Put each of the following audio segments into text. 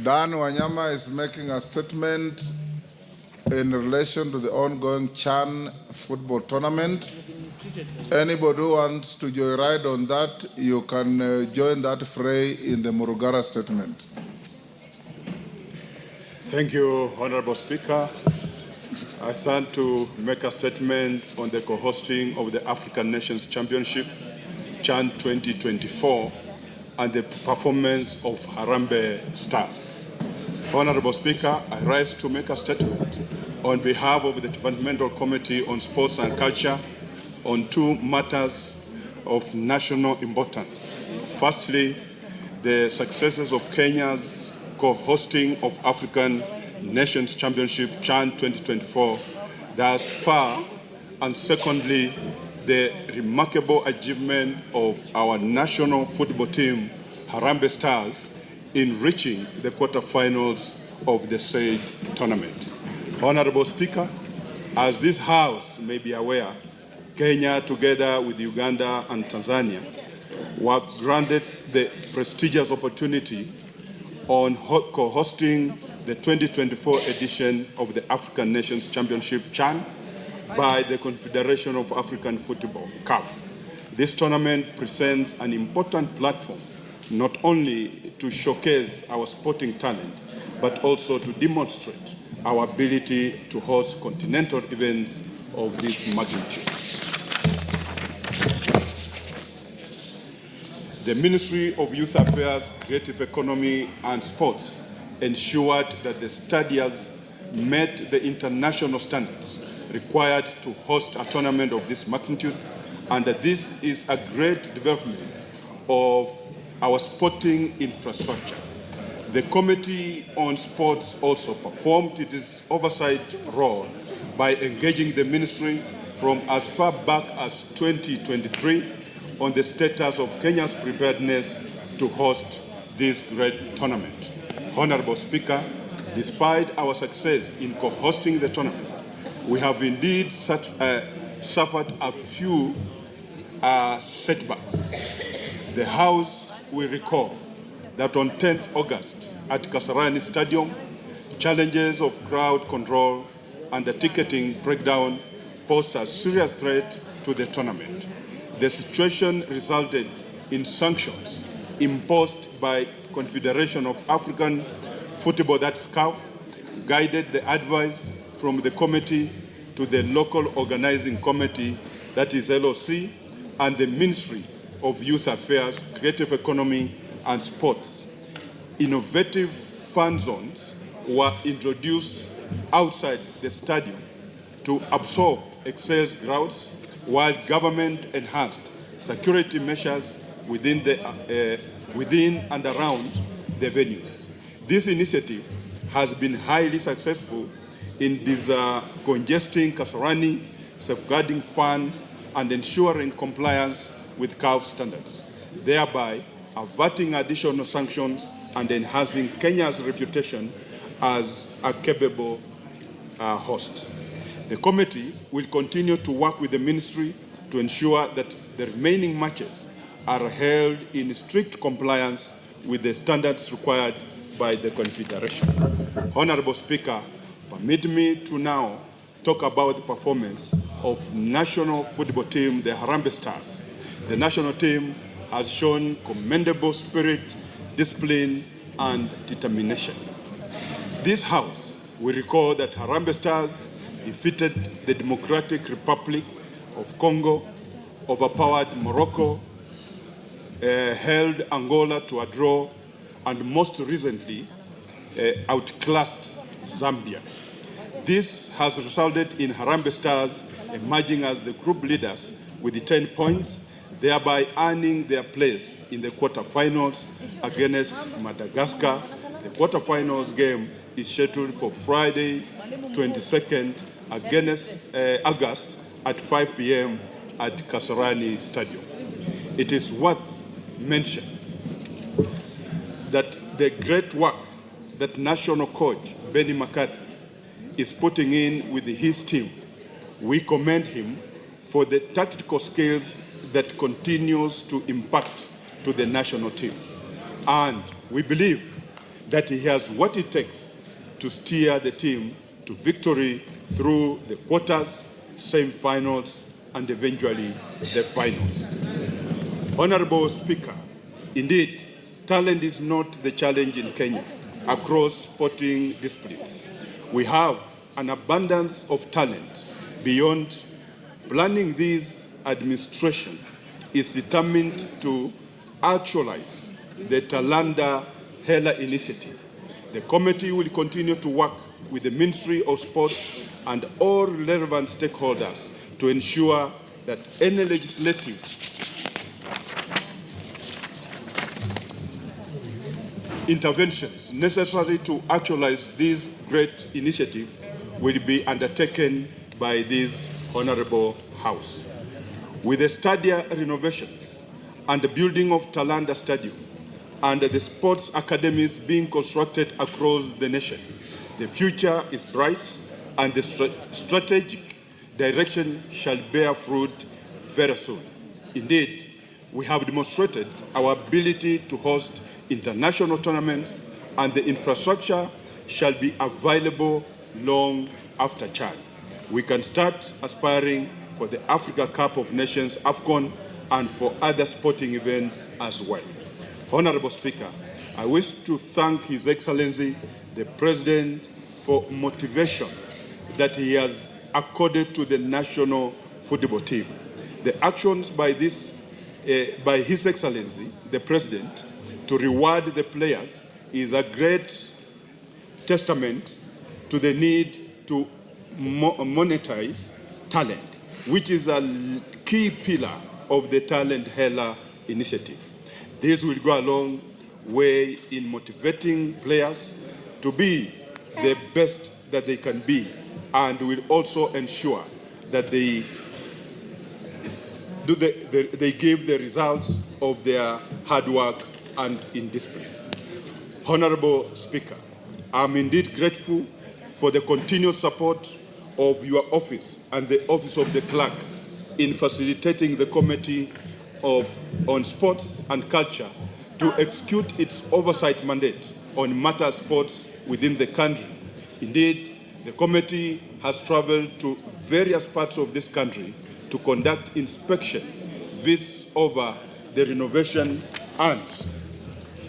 Dan Wanyama is making a statement in relation to the ongoing Chan football tournament. Anybody who wants to joyride on that, you can join that fray in the Murugara statement. Thank you, Honorable Speaker. I stand to make a statement on the co-hosting of the African Nations Championship, Chan 2024, and the performance of Harambee Stars. Honorable Speaker, I rise to make a statement on behalf of the Departmental Committee on Sports and Culture on two matters of national importance. Firstly, the successes of Kenya's co-hosting of African Nations Championship Chan 2024 thus far, and secondly, the remarkable achievement of our national football team, Harambee Stars, in reaching the quarterfinals of the said tournament. Honorable Speaker, as this House may be aware, Kenya, together with Uganda and Tanzania, were granted the prestigious opportunity on co-hosting the 2024 edition of the African Nations Championship Chan by the Confederation of African Football, CAF. This tournament presents an important platform not only to showcase our sporting talent, but also to demonstrate our ability to host continental events of this magnitude. The Ministry of Youth Affairs, Creative Economy and Sports ensured that the stadiums met the international standards required to host a tournament of this magnitude, and that this is a great development of our sporting infrastructure. The Committee on Sports also performed its oversight role by engaging the Ministry from as far back as 2023 on the status of Kenya's preparedness to host this great tournament. Honorable Speaker, despite our success in co-hosting the tournament, we have indeed suffered a few setbacks. The House will recall that on 10th August at Kasarani Stadium, challenges of crowd control and the ticketing breakdown posed a serious threat to the tournament. The situation resulted in sanctions imposed by Confederation of African Football, that's CAF, guided the advice from the committee to the local organizing committee, that is LOC, and the Ministry of Youth Affairs, Creative Economy and Sports. Innovative fan zones were introduced outside the stadium to absorb excess crowds, while government enhanced security measures within and around the venues. This initiative has been highly successful in congesting Kasarani, safeguarding funds, and ensuring compliance with CAF standards, thereby averting additional sanctions and enhancing Kenya's reputation as a capable host. The committee will continue to work with the ministry to ensure that the remaining matches are held in strict compliance with the standards required by the Confederation. Honorable Speaker, permit me to now talk about the performance of national football team, the Harambee Stars. The national team has shown commendable spirit, discipline, and determination. This House will recall that Harambee Stars defeated the Democratic Republic of Congo, overpowered Morocco, held Angola to a draw, and most recently outclassed Zambia. This has resulted in Harambee Stars emerging as the group leaders with 10 points, thereby earning their place in the quarterfinals against Madagascar. The quarterfinals game is scheduled for Friday, 22nd August at 5 p.m. at Kasarani Stadium. It is worth mentioning that the great work that national coach Benny McCarthy is putting in with his team, we commend him for the tactical skills that continues to impact to the national team. And we believe that he has what it takes to steer the team to victory through the quarters, semi-finals, and eventually the finals. Honorable Speaker, indeed, talent is not the challenge in Kenya across sporting disciplines. We have an abundance of talent beyond planning. This administration is determined to actualize the Talanta Hela initiative. The committee will continue to work with the Ministry of Sports and all relevant stakeholders to ensure that any legislative interventions necessary to actualize this great initiative will be undertaken by this Honorable House. With the stadium renovations and the building of Talanta Stadium and the sports academies being constructed across the nation, the future is bright and the strategic direction shall bear fruit very soon. Indeed, we have demonstrated our ability to host international tournaments, and the infrastructure shall be available long after Chad. We can start aspiring for the Africa Cup of Nations, AFCON, and for other sporting events as well. Honorable Speaker, I wish to thank His Excellency, the President, for motivation that he has accorded to the national football team. The actions by His Excellency, the President, to reward the players is a great testament to the need to monetize talent, which is a key pillar of the Talent Hela initiative. This will go a long way in motivating players to be the best that they can be, and will also ensure that they give the results of their hard work and in discipline. Honorable Speaker, I'm indeed grateful for the continued support of your office and the Office of the Clerk in facilitating the Committee on Sports and Culture to execute its oversight mandate on matter sports within the country. Indeed, the committee has traveled to various parts of this country to conduct inspection visits over the renovations and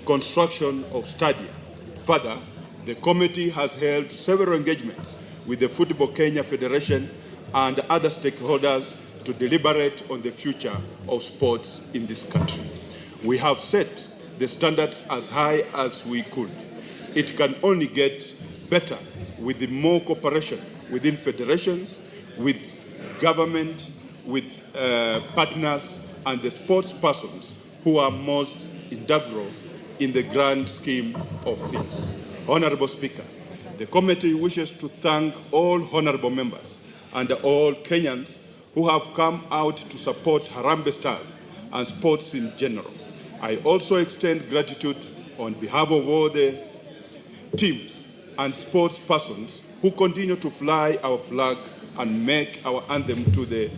construction of stadia. Further, the committee has held several engagements with the Football Kenya Federation and other stakeholders to deliberate on the future of sports in this country. We have set the standards as high as we could. It can only get better with the more cooperation within federations, with government, with partners, and the sports persons who are most integral in the grand scheme of things. Honorable Speaker, the committee wishes to thank all honorable members and all Kenyans who have come out to support Harambee Stars and sports in general. I also extend gratitude on behalf of all the teams and sports persons who continue to fly our flag and make our anthem to be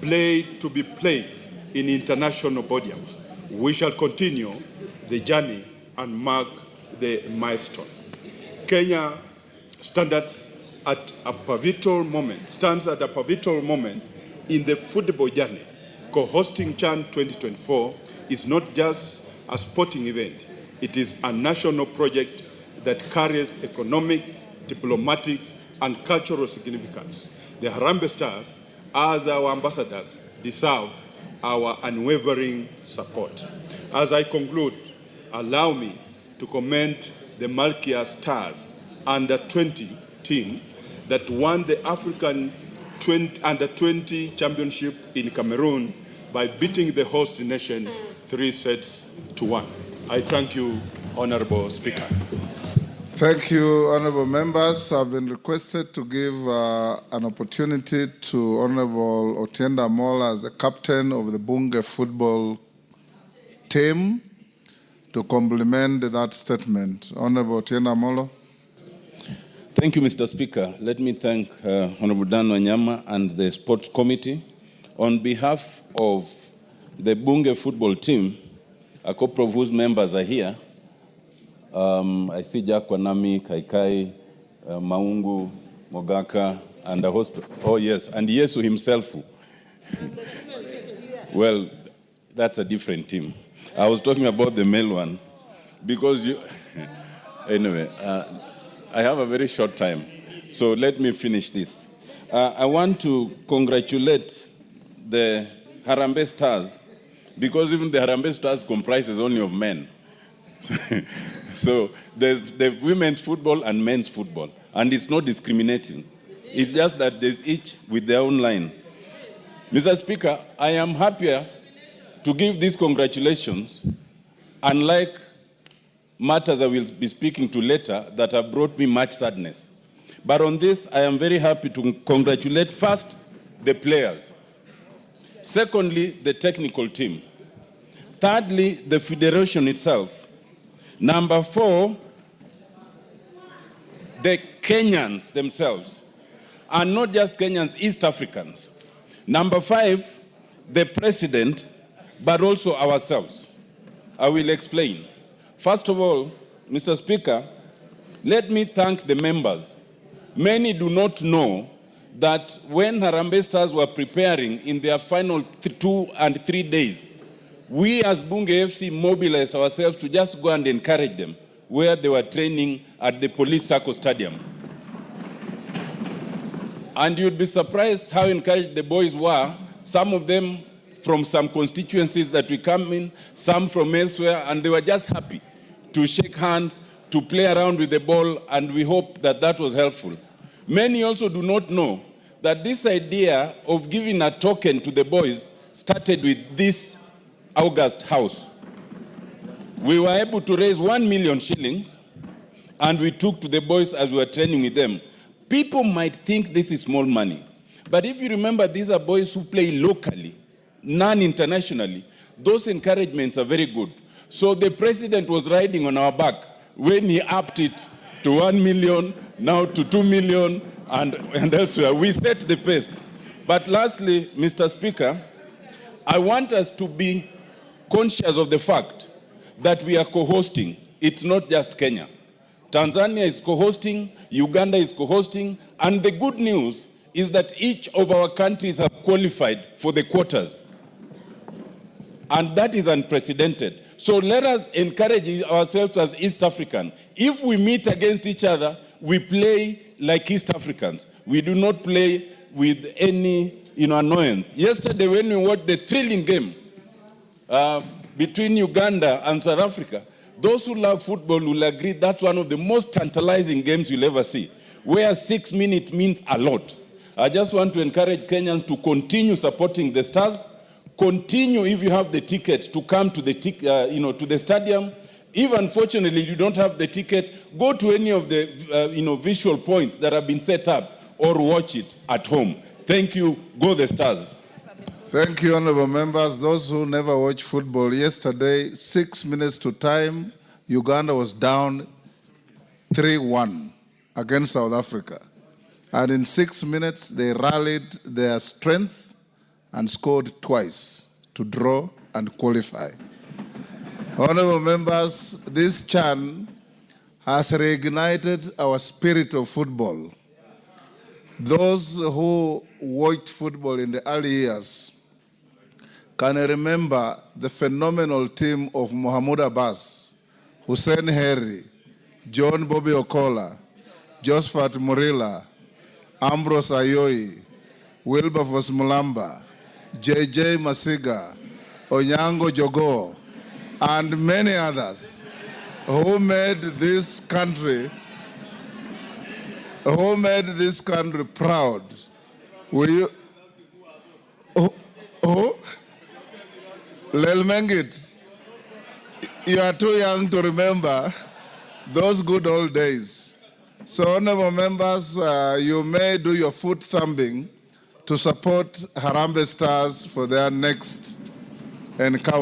played in international podiums. We shall continue the journey and mark the milestone. Kenya stands at a pivotal moment in the football journey. Co-hosting CHAN 2024 is not just a sporting event. It is a national project that carries economic, diplomatic, and cultural significance. The Harambee Stars, as our ambassadors, deserve our unwavering support. As I conclude, allow me to commend the Malkia Stars Under-20 team that won the African Under-20 Championship in Cameroon by beating the host nation 3-1. I thank you, Honorable Speaker. Thank you, honorable members. I've been requested to give an opportunity to Honorable Otienda Mola as the captain of the Bunge football team to complement that statement. Honorable Otienda Mola. Thank you, Mr. Speaker. Let me thank Honorable Dan Wanyama and the Sports Committee. On behalf of the Bunge football team, a couple of whose members are here, I see Jack Wanami, Kaikai, Maungu, Mogaka, and a host. Oh yes, and Yesu himself. Well, that's a different team. I was talking about the male one because you. Anyway, I have a very short time, so let me finish this. I want to congratulate the Harambee Stars because even the Harambee Stars comprises only of men. So there's the women's football and men's football, and it's not discriminating. It's just that there's each with their own line. Mr. Speaker, I am happier to give these congratulations, unlike matters I will be speaking to later that have brought me much sadness. But on this, I am very happy to congratulate first the players. Secondly, the technical team. Thirdly, the federation itself. Number 4, the Kenyans themselves, and not just Kenyans, East Africans. Number 5, the president, but also ourselves. I will explain. First of all, Mr. Speaker, let me thank the members. Many do not know that when Harambee Stars were preparing in their final 2 and 3 days, we as Bunge FC mobilized ourselves to just go and encourage them where they were training at the Police Circle Stadium. And you'd be surprised how encouraged the boys were, some of them from some constituencies that we come in, some from elsewhere, and they were just happy to shake hands, to play around with the ball, and we hope that that was helpful. Many also do not know that this idea of giving a token to the boys started with this August house. We were able to raise 1 million shillings, and we took to the boys as we were training with them. People might think this is small money, but if you remember, these are boys who play locally, none internationally. Those encouragements are very good. So the president was riding on our back when he upped it to 1 million, now to 2 million, and elsewhere. We set the pace. But lastly, Mr. Speaker, I want us to be conscious of the fact that we are co-hosting. It's not just Kenya. Tanzania is co-hosting, Uganda is co-hosting, and the good news is that each of our countries have qualified for the quarters. And that is unprecedented. So let us encourage ourselves as East African. If we meet against each other, we play like East Africans. We do not play with any annoyance. Yesterday when we watched the thrilling game between Uganda and South Africa, those who love football will agree that's one of the most tantalizing games you'll ever see, where 6 minutes means a lot. I just want to encourage Kenyans to continue supporting the Stars. Continue, if you have the ticket, to come to the to the stadium. If unfortunately you don't have the ticket, go to any of the visual points that have been set up, or watch it at home. Thank you. Go the Stars. Thank you, honorable members. Those who never watch football, yesterday, 6 minutes to time, Uganda was down 3-1 against South Africa. And in 6 minutes, they rallied their strength and scored twice to draw and qualify. Honorable members, this CHAN has reignited our spirit of football. Those who watched football in the early years can remember the phenomenal team of Mohamed Abbas, Hussein Harry, John Bobby Okola, Josephat Murila, Ambrose Ayoi, Wilberforce Mulamba, JJ Masiga, Onyango Jogo, and many others who made this country proud. Will you? Lelmengit, you are too young to remember those good old days. So, honorable members, you may do your foot thumping to support Harambee Stars for their next encounter.